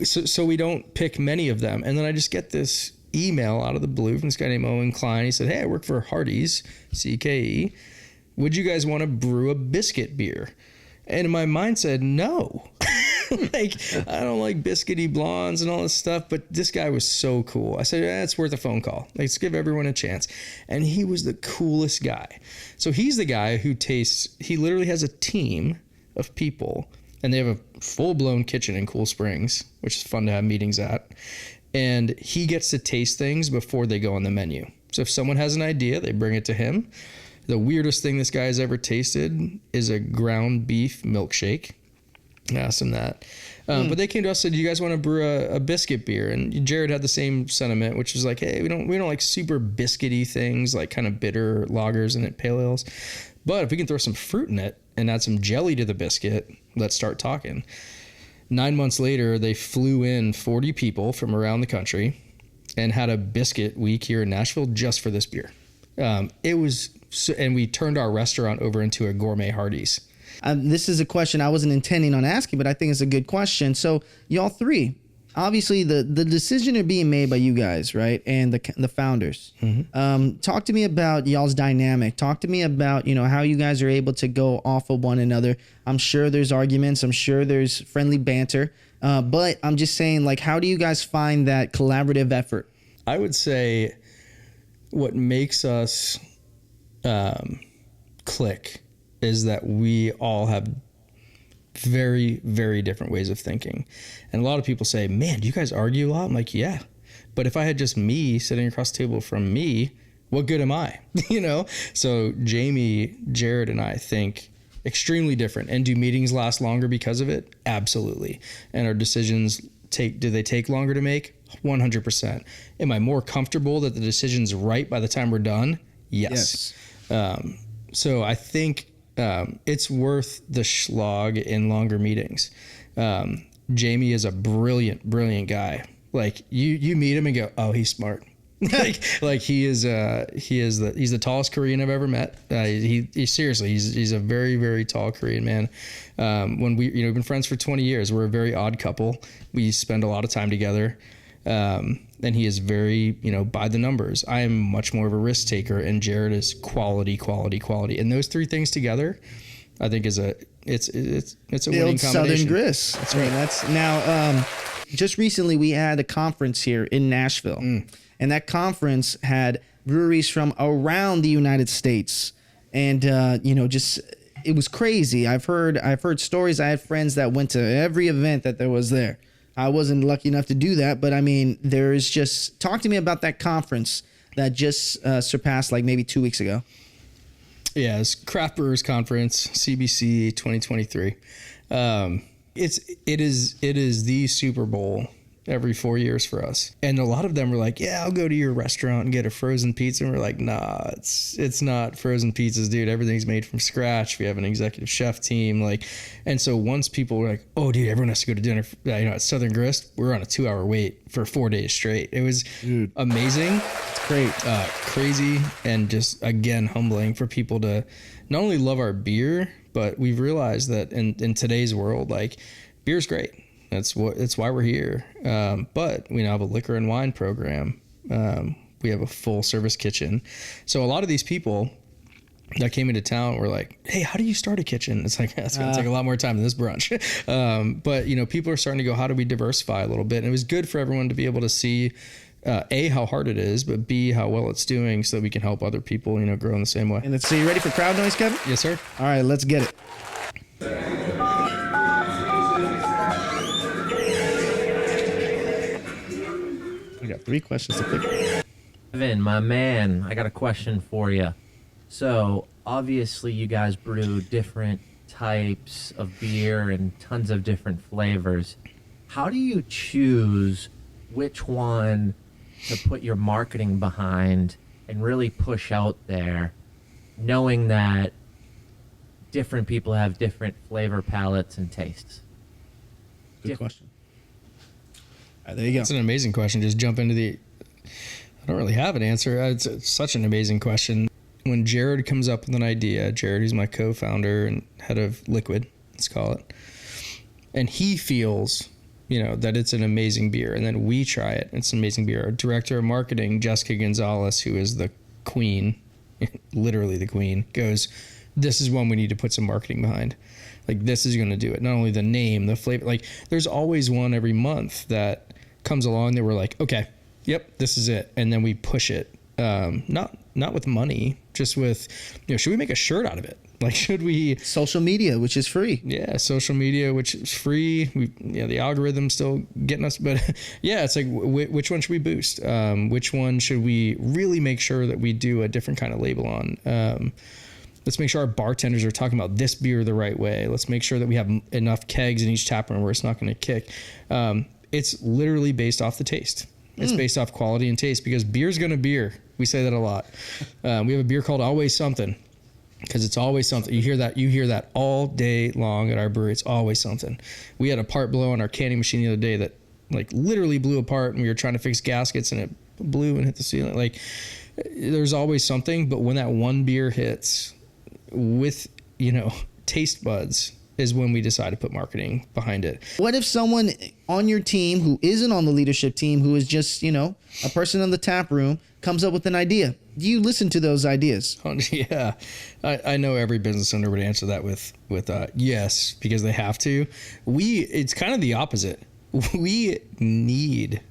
So we don't pick many of them. And then I just get this email out of the blue from this guy named Owen Klein. He said, hey, I work for Hardy's, CKE. Would you guys want to brew a biscuit beer? And my mind said, no. I don't like biscuity blondes and all this stuff, but this guy was so cool. I said, it's worth a phone call. Let's give everyone a chance. And he was the coolest guy. So he's the guy who he literally has a team of people, and they have a full-blown kitchen in Cool Springs, which is fun to have meetings at. And he gets to taste things before they go on the menu. So if someone has an idea, they bring it to him. The weirdest thing this guy's ever tasted is a ground beef milkshake. I asked him that. But they came to us and said, do you guys want to brew a biscuit beer? And Jared had the same sentiment, which was like, hey, we don't like super biscuity things, like kind of bitter lagers and pale ales. But if we can throw some fruit in it and add some jelly to the biscuit, let's start talking. 9 months later, they flew in 40 people from around the country and had a biscuit week here in Nashville just for this beer. And we turned our restaurant over into a gourmet Hardee's. This is a question I wasn't intending on asking, but I think it's a good question. So y'all three, obviously the decision are being made by you guys, right? And the founders. Mm-hmm. Talk to me about y'all's dynamic. Talk to me about, how you guys are able to go off of one another. I'm sure there's arguments. I'm sure there's friendly banter. But I'm just saying, how do you guys find that collaborative effort? I would say what makes us click is that we all have very, very different ways of thinking. And a lot of people say, man, do you guys argue a lot? I'm like, yeah. But if I had just me sitting across the table from me, what good am I? So Jamie, Jared, and I think extremely different. And do meetings last longer because of it? Absolutely. And our decisions do they take longer to make? 100%. Am I more comfortable that the decision's right by the time we're done? Yes. So I think it's worth the slog in longer meetings. Jamie is a brilliant, brilliant guy. Like you meet him and go, oh, he's smart. he's the tallest Korean I've ever met. He seriously, he's a very, very tall Korean man. When we've been friends for 20 years, we're a very odd couple. We spend a lot of time together. And he is very, by the numbers. I am much more of a risk taker, and Jared is quality, quality, quality. And those three things together, I think it's a winning combination. Southern Grist. That's right. That's now. Just recently, we had a conference here in Nashville, and that conference had breweries from around the United States. and just it was crazy. I've heard stories. I had friends that went to every event that there was there. I wasn't lucky enough to do that, but I mean, there's just talk to me about that conference that just surpassed like maybe 2 weeks ago. Yeah, it's Craft Brewers Conference, CBC 2023. It is the Super Bowl every 4 years for us. And a lot of them were like, yeah, I'll go to your restaurant and get a frozen pizza. And we're like, nah, it's not frozen pizzas, dude. Everything's made from scratch. We have an executive chef team. And so once people were like, oh, dude, everyone has to go to dinner, at Southern Grist, we're on a 2-hour wait for 4 days straight. It was amazing. It's great. Crazy. And just, again, humbling for people to not only love our beer, but we've realized that in today's world, beer's great. That's why we're here. But we now have a liquor and wine program. We have a full service kitchen. So a lot of these people that came into town were like, hey, how do you start a kitchen? It's like, that's going to take a lot more time than this brunch. But, people are starting to go, how do we diversify a little bit? And it was good for everyone to be able to see, A, how hard it is, but B, how well it's doing so that we can help other people, grow in the same way. And so you ready for crowd noise, Kevin? Yes, sir. All right, let's get it. We got 3 questions to pick. Keivin, my man, I got a question for you. So, obviously, you guys brew different types of beer and tons of different flavors. How do you choose which one to put your marketing behind and really push out there, knowing that different people have different flavor palettes and tastes? Good question. All right, there you go. That's an amazing question. Just jump into I don't really have an answer. It's such an amazing question. When Jared comes up with an idea, Jared, who's my co-founder and head of Liquid, let's call it, and he feels, that it's an amazing beer, and then we try it, it's an amazing beer. Our director of marketing, Jessica Gonzalez, who is the queen, literally the queen, goes, this is one we need to put some marketing behind. This is going to do it. Not only the name, the flavor, there's always one every month that comes along that we're like, okay, yep, this is it. And then we push it. Not with money, just with, should we make a shirt out of it? Should we? Social media, which is free. Yeah, social media, which is free. The algorithm's still getting us, but yeah, it's like, which one should we boost? Which one should we really make sure that we do a different kind of label on? Let's make sure our bartenders are talking about this beer the right way. Let's make sure that we have enough kegs in each tap room where it's not going to kick. It's literally based off the taste. It's based off quality and taste, because beer's gonna beer. We say that a lot. We have a beer called Always Something, because it's always something. You hear that all day long at our brewery. It's always something. We had a part blow on our canning machine the other day that literally blew apart, and we were trying to fix gaskets and it blew and hit the ceiling. There's always something, but when that one beer hits with, taste buds, is when we decide to put marketing behind it. What if someone on your team who isn't on the leadership team, who is just, a person in the tap room, comes up with an idea? Do you listen to those ideas? Yeah. I know every business owner would answer that with yes, because they have to. It's kind of the opposite. We need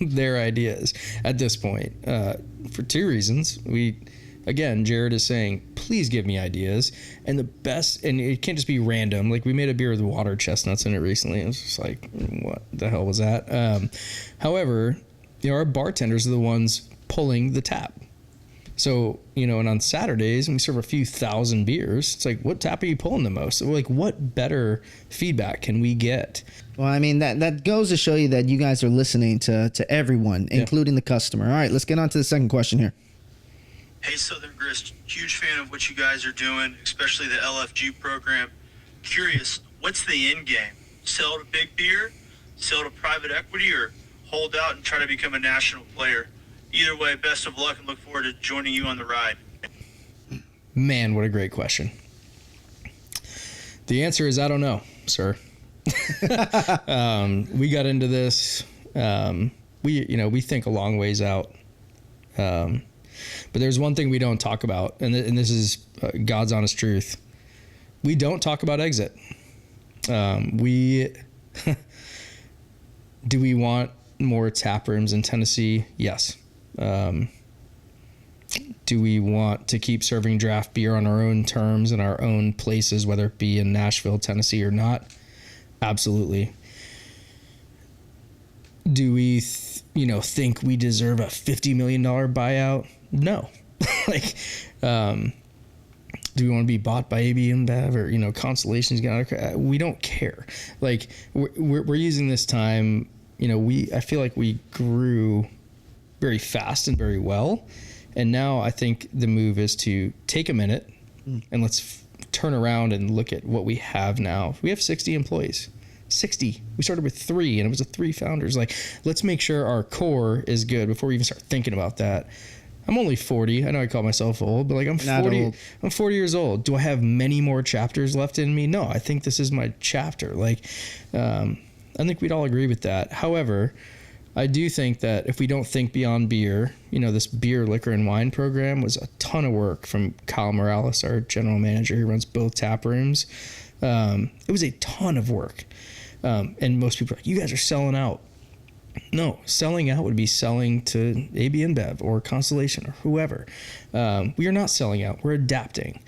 their ideas at this point for 2 reasons. Again, Jared is saying, please give me ideas. And the best, and it can't just be random. We made a beer with water chestnuts in it recently. And it was just like, what the hell was that? However, our bartenders are the ones pulling the tap. So, and on Saturdays, when we serve a few thousand beers, it's like, what tap are you pulling the most? So what better feedback can we get? Well, I mean, that goes to show you that you guys are listening to everyone, including the customer. All right, let's get on to the second question here. Hey, Southern Grist, huge fan of what you guys are doing, especially the LFG program. Curious, what's the end game? Sell to big beer, sell to private equity, or hold out and try to become a national player? Either way, best of luck and look forward to joining you on the ride. Man, what a great question. The answer is, I don't know, sir. We got into this. We think a long ways out. But there's one thing we don't talk about, and this is God's honest truth. We don't talk about exit. Do we want more tap rooms in Tennessee? Yes. Do do we want to keep serving draft beer on our own terms in our own places, whether it be in Nashville, Tennessee or not? Absolutely. Do we, think we deserve a $50 million buyout? No. Like, do we want to be bought by AB InBev or, Constellation's we don't care. Like, we're using this time, I feel like we grew very fast and very well. And now I think the move is to take a minute and let's turn around and look at what we have now. We have 60 employees. 60. We started with 3 and it was 3 founders. Like, let's make sure our core is good before we even start thinking about that. I'm only 40. I know I call myself old, but like I'm 40. I'm 40 years old. Do I have many more chapters left in me? No, I think this is my chapter. Like, I think we'd all agree with that. However, I do think that if we don't think beyond beer, this beer, liquor, and wine program was a ton of work from Kyle Morales, our general manager who runs both tap rooms. It was a ton of work. And most people are like, you guys are selling out. No, selling out would be selling to AB InBev or Constellation or whoever. We are not selling out. We're adapting.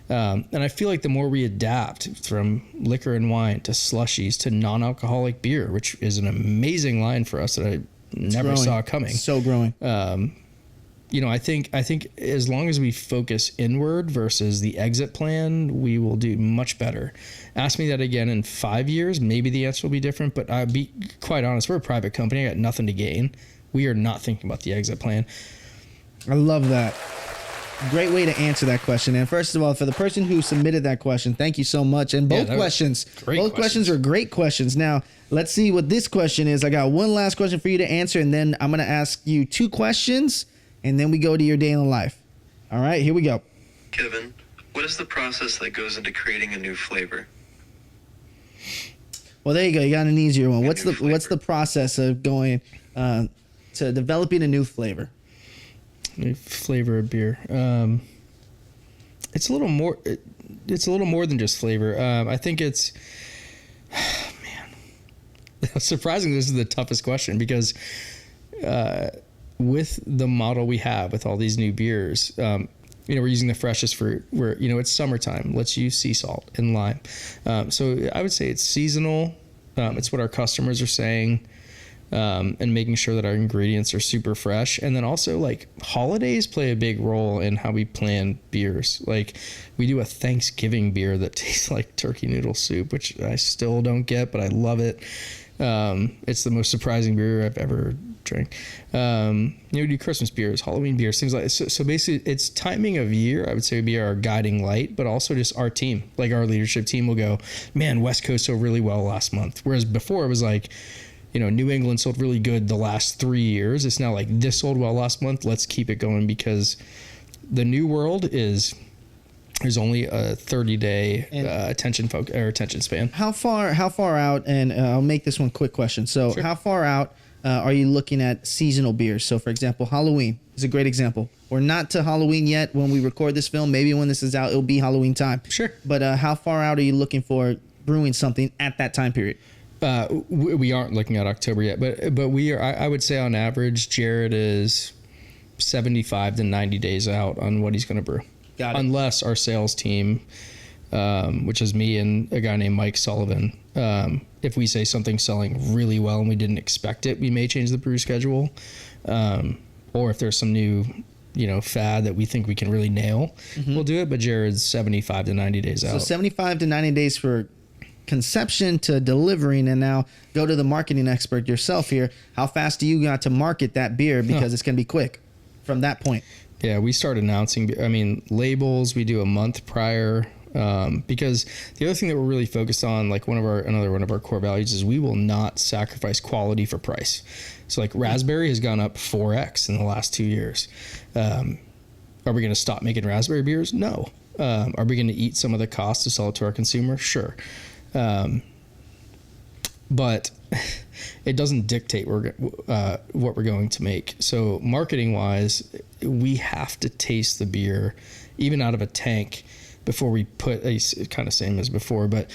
And I feel like the more we adapt from liquor and wine to slushies to non-alcoholic beer, which is an amazing line for us that I never saw coming. So growing. I think as long as we focus inward versus the exit plan, we will do much better. Ask me that again in 5 years, maybe the answer will be different, but I'll be quite honest, we're a private company. I got nothing to gain. We are not thinking about the exit plan. I love that. Great way to answer that question. And first of all, for the person who submitted that question, thank you so much. And both questions are great questions. Now, let's see what this question is. I got one last question for you to answer, and then I'm going to ask you 2 questions, and then we go to your daily life. All right, here we go. Kevin, what is the process that goes into creating a new flavor? Well, there you go. You got an easier one. What's the process of going to developing a new flavor? New flavor of beer. It's a little more. It's a little more than just flavor. I think it's. Man, surprisingly, this is the toughest question because with the model we have with all these new beers, we're using the freshest fruit. It's summertime. Let's use sea salt and lime. So I would say it's seasonal. It's what our customers are saying. And making sure that our ingredients are super fresh. And then also, like, holidays play a big role in how we plan beers. Like, we do a Thanksgiving beer that tastes like turkey noodle soup, which I still don't get, but I love it. It's the most surprising beer I've ever drank. We do Christmas beers, Halloween beers, things like that. So basically, it's timing of year, I would say, would be our guiding light, but also just our team. Like, our leadership team will go, man, West Coast sold really well last month. Whereas before, it was like, New England sold really good the last 3 years. It's now like this sold well last month. Let's keep it going because the new world is there's only a 30-day attention span. How far out? And I'll make this one quick question. So, How far out are you looking at seasonal beers? So, for example, Halloween is a great example. We're not to Halloween yet when we record this film. Maybe when this is out, it'll be Halloween time. Sure. But how far out are you looking for brewing something at that time period? We aren't looking at October yet, but we are. I would say on average, Jared is 75 to 90 days out on what he's going to brew. Got it. Unless our sales team, which is me and a guy named Mike Sullivan, if we say something's selling really well and we didn't expect it, we may change the brew schedule. Or if there's some new, fad that we think we can really nail, we'll do it. But Jared's 75 to 90 days out. So 75 to 90 days for conception to delivering, and now go to the marketing expert yourself here. How fast do you got to market that beer? Because it's going to be quick from that point. Yeah, we start announcing, labels we do a month prior, because the other thing that we're really focused on, like another one of our core values is we will not sacrifice quality for price. So like raspberry has gone up 4x in the last 2 years. Are we going to stop making raspberry beers? No. Are we going to eat some of the cost to sell it to our consumer? Sure. But it doesn't dictate what we're going to make. So marketing wise, we have to taste the beer even out of a tank before we put kind of same as before, but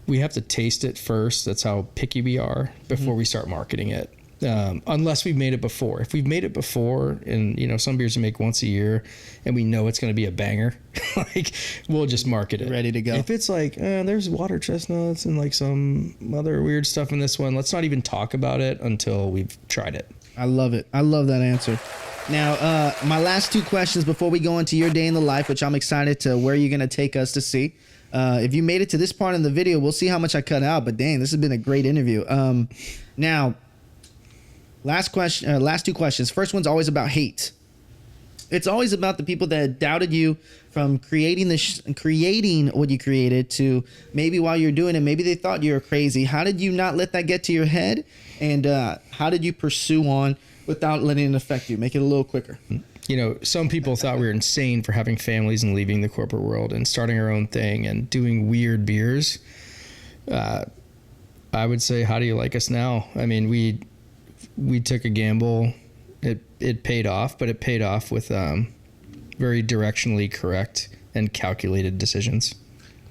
we have to taste it first. That's how picky we are before we start marketing it. unless we've made it before. If we've made it before, and some beers we make once a year, and we know it's going to be a banger, like we'll just market it, ready to go. If it's like there's water chestnuts and like some other weird stuff in this one, let's not even talk about it until we've tried it. I love it. I love that answer. Now, my last two questions before we go into your day in the life, which I'm excited to where you're going to take us to see. If you made it to this part in the video, we'll see how much I cut out. But dang, this has been a great interview. Now, last two questions. First one's always about hate. It's always about the people that doubted you from creating creating what you created to maybe while you're doing it, maybe they thought you were crazy. How did you not let that get to your head? And how did you pursue on without letting it affect you? Make it a little quicker. Some people thought we were insane for having families and leaving the corporate world and starting our own thing and doing weird beers. I would say, how do you like us now? I mean, we took a gamble. It paid off, but it paid off with very directionally correct and calculated decisions.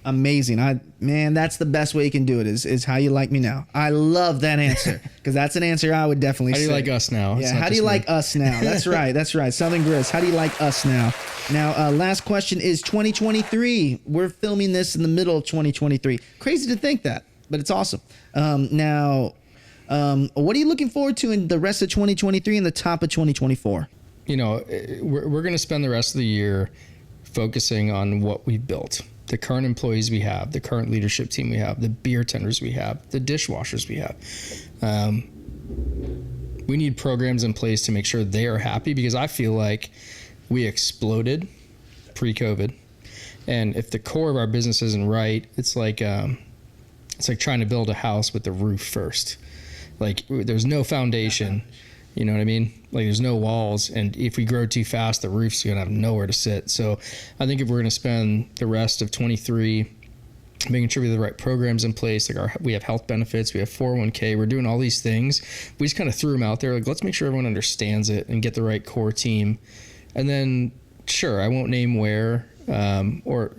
Amazing. Man, that's the best way you can do it is how you like me now. I love that answer because that's an answer I would definitely say. How do you like us now? Yeah, how do you like us now? That's right. That's right. Southern Grist, how do you like us now? Now, last question is 2023. We're filming this in the middle of 2023. Crazy to think that, but it's awesome. Now, what are you looking forward to in the rest of 2023 and the top of 2024? We're going to spend the rest of the year focusing on what we've built. The current employees we have, the current leadership team we have, the beer tenders we have, the dishwashers we have. We need programs in place to make sure they are happy because I feel like we exploded pre-COVID. And if the core of our business isn't right, it's like trying to build a house with the roof first. Like there's no foundation, you know what I mean? Like there's no walls, and if we grow too fast, the roof's gonna have nowhere to sit. So I think if we're gonna spend the rest of 23 making sure we have the right programs in place, like we have health benefits, we have 401k, we're doing all these things. We just kind of threw them out there. Like let's make sure everyone understands it and get the right core team. And then sure, I won't name where or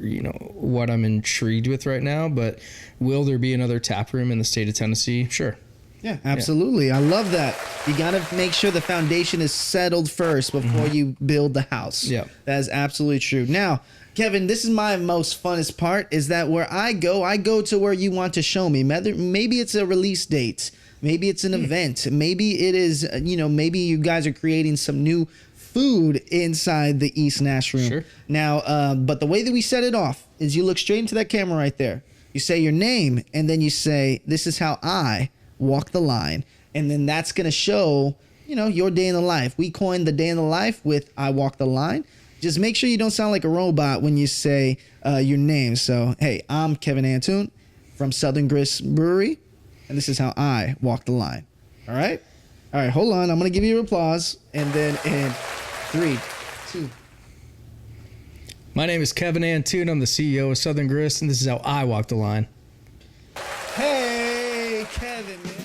what I'm intrigued with right now, but will there be another Taproom in the state of Tennessee? Sure. Yeah, absolutely. Yeah. I love that. You got to make sure the foundation is settled first before you build the house. Yeah. That is absolutely true. Now, Kevin, this is my most funnest part is that where I go to where you want to show me. Maybe it's a release date. Maybe it's an event. Maybe it is, maybe you guys are creating some new food inside the East Nash room. Sure. Now, but the way that we set it off is you look straight into that camera right there. You say your name, and then you say, this is how I walk the line, and then that's gonna show your day in the life. We coined the day in the life with I walk the line. Just make sure you don't sound like a robot when you say your name. So hey, I'm Keivin Antoon from Southern Grist Brewery, and this is how I walk the line. All right, hold on, I'm gonna give you applause, and then in 3, 2. My name is Keivin Antoon. I'm the CEO of Southern Grist, and this is how I walk the line. Hey, Kevin, man.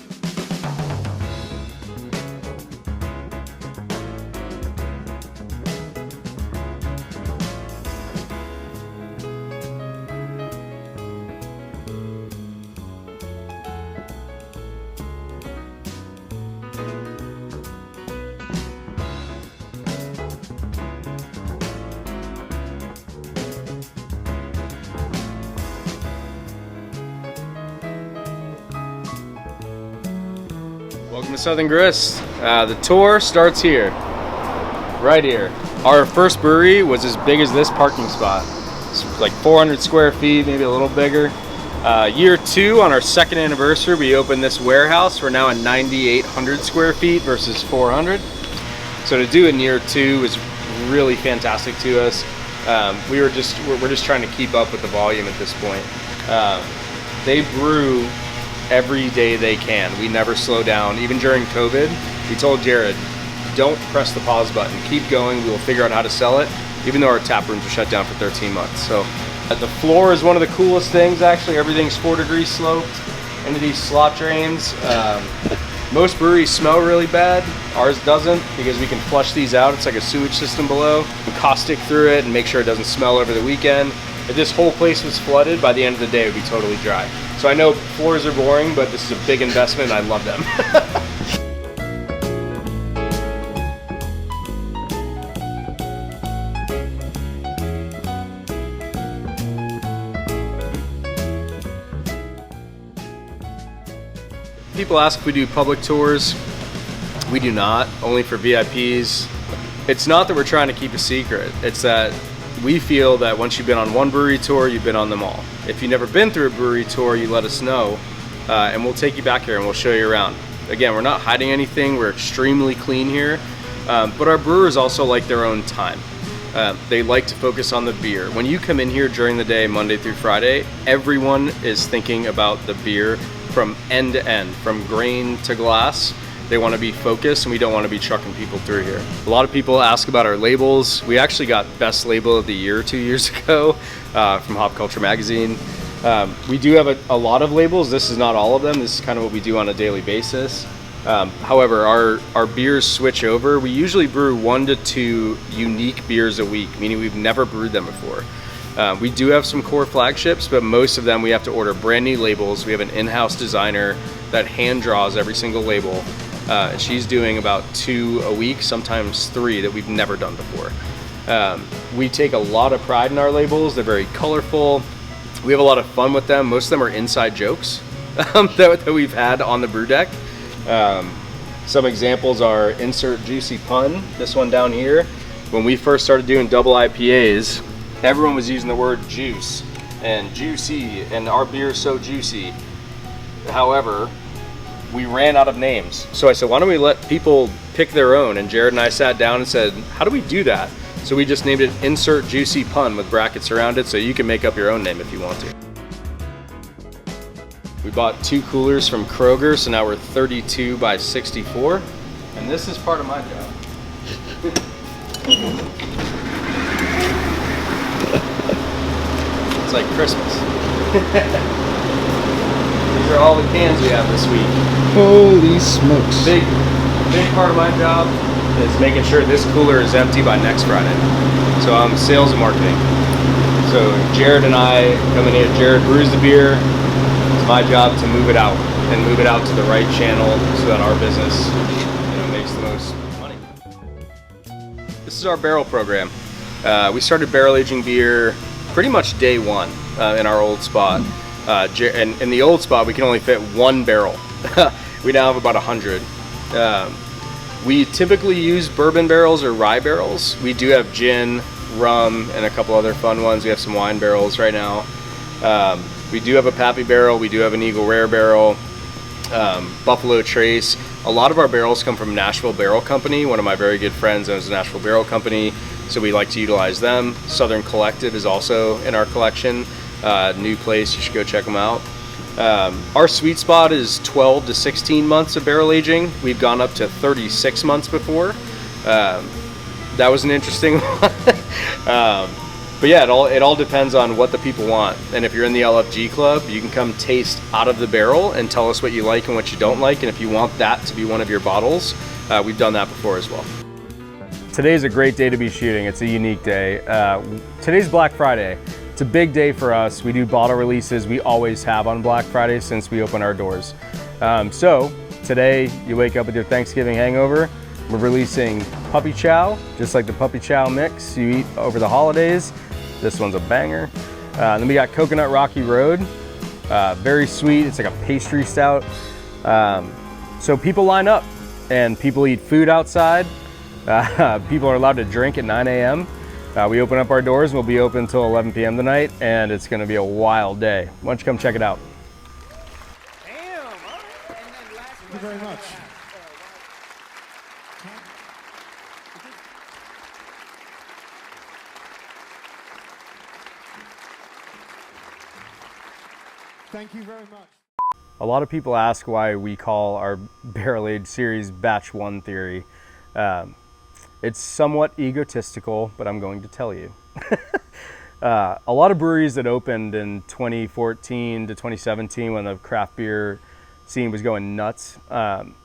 Welcome to Southern Grist. The tour starts here, right here. Our first brewery was as big as this parking spot. It's like 400 square feet, maybe a little bigger. Year 2, on our second anniversary, we opened this warehouse. We're now at 9,800 square feet versus 400. So to do in year 2 was really fantastic to us. We're just trying to keep up with the volume at this point. They brew every day they can. We never slow down. Even during COVID, we told Jared, don't press the pause button. Keep going. We will figure out how to sell it, even though our tap rooms were shut down for 13 months. So the floor is one of the coolest things, actually. Everything's 4-degree sloped into these slot drains. Most breweries smell really bad. Ours doesn't, because we can flush these out. It's like a sewage system below. We caustic through it and make sure it doesn't smell over the weekend. If this whole place was flooded, by the end of the day, it would be totally dry. So I know floors are boring, but this is a big investment and I love them. people ask if we do public tours. We do not, only for VIPs. It's not that we're trying to keep a secret. It's that we feel that once you've been on one brewery tour, you've been on them all. If you've never been through a brewery tour, you let us know, and we'll take you back here and we'll show you around. Again, we're not hiding anything. We're extremely clean here, but our brewers also like their own time. They like to focus on the beer. When you come in here during the day, Monday through Friday, everyone is thinking about the beer from end to end, from grain to glass. They want to be focused, and we don't want to be trucking people through here. A lot of people ask about our labels. We actually got Best Label of the Year 2 years ago from Hop Culture Magazine. We do have a lot of labels. This is not all of them. This is kind of what we do on a daily basis. However, our beers switch over. We usually brew 1 to 2 unique beers a week, meaning we've never brewed them before. We do have some core flagships, but most of them we have to order brand new labels. We have an in-house designer that hand draws every single label. She's doing about 2 a week, sometimes 3 that we've never done before. We take a lot of pride in our labels. They're very colorful. We have a lot of fun with them. Most of them are inside jokes that we've had on the brew deck. Some examples are insert juicy pun. This one down here. When we first started doing double IPAs, everyone was using the word juice and juicy, and our beer is so juicy. However, we ran out of names. So I said, why don't we let people pick their own? And Jared and I sat down and said, how do we do that? So we just named it Insert Juicy Pun with brackets around it, so you can make up your own name if you want to. We bought 2 coolers from Kroger, so now we're 32 by 64. And this is part of my job. It's like Christmas. These are all the cans we have this week. Holy smokes. Big part of my job is making sure this cooler is empty by next Friday. So I'm sales and marketing. So Jared and I come in here. Jared brews the beer. It's my job to move it out and move it out to the right channel so that our business, makes the most money. This is our barrel program. We started barrel aging beer pretty much day 1 in our old spot. And in the old spot, we can only fit 1 barrel. We now have about 100. We typically use bourbon barrels or rye barrels. We do have gin, rum, and a couple other fun ones. We have some wine barrels right now. We do have a Pappy barrel. We do have an Eagle Rare barrel, Buffalo Trace. A lot of our barrels come from Nashville Barrel Company. One of my very good friends owns the Nashville Barrel Company, so we like to utilize them. Southern Collective is also in our collection. New place, you should go check them out. Our sweet spot is 12 to 16 months of barrel aging. We've gone up to 36 months before. That was an interesting one. But yeah, it all depends on what the people want. And if you're in the LFG club, you can come taste out of the barrel and tell us what you like and what you don't like. And if you want that to be one of your bottles, we've done that before as well. Today's a great day to be shooting. It's a unique day. Today's Black Friday. It's a big day for us. We do bottle releases. We always have on Black Friday since we open our doors. So today you wake up with your Thanksgiving hangover. We're releasing Puppy Chow, just like the Puppy Chow mix you eat over the holidays. This one's a banger. Then we got Coconut Rocky Road. Very sweet. It's like a pastry stout. So people line up and people eat food outside. People are allowed to drink at 9 a.m. We open up our doors and we'll be open until 11 p.m. tonight, and it's going to be a wild day. Why don't you come check it out? Damn, all right. And then last Thank you very much. Thank you very much. A lot of people ask why we call our barrel aged series Batch 1 Theory. It's somewhat egotistical, but I'm going to tell you. A lot of breweries that opened in 2014 to 2017 when the craft beer scene was going nuts,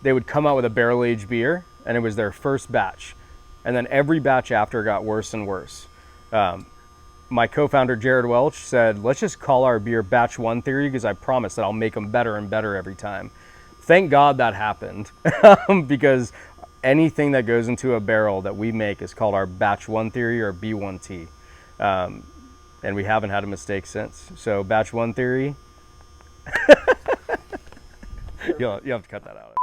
they would come out with a barrel aged beer and it was their first batch. And then every batch after got worse and worse. My co-founder Jared Welch said, let's just call our beer Batch 1 Theory because I promise that I'll make them better and better every time. Thank God that happened because anything that goes into a barrel that we make is called our Batch 1 Theory or B1T. And we haven't had a mistake since. So Batch 1 Theory. You'll have to cut that out.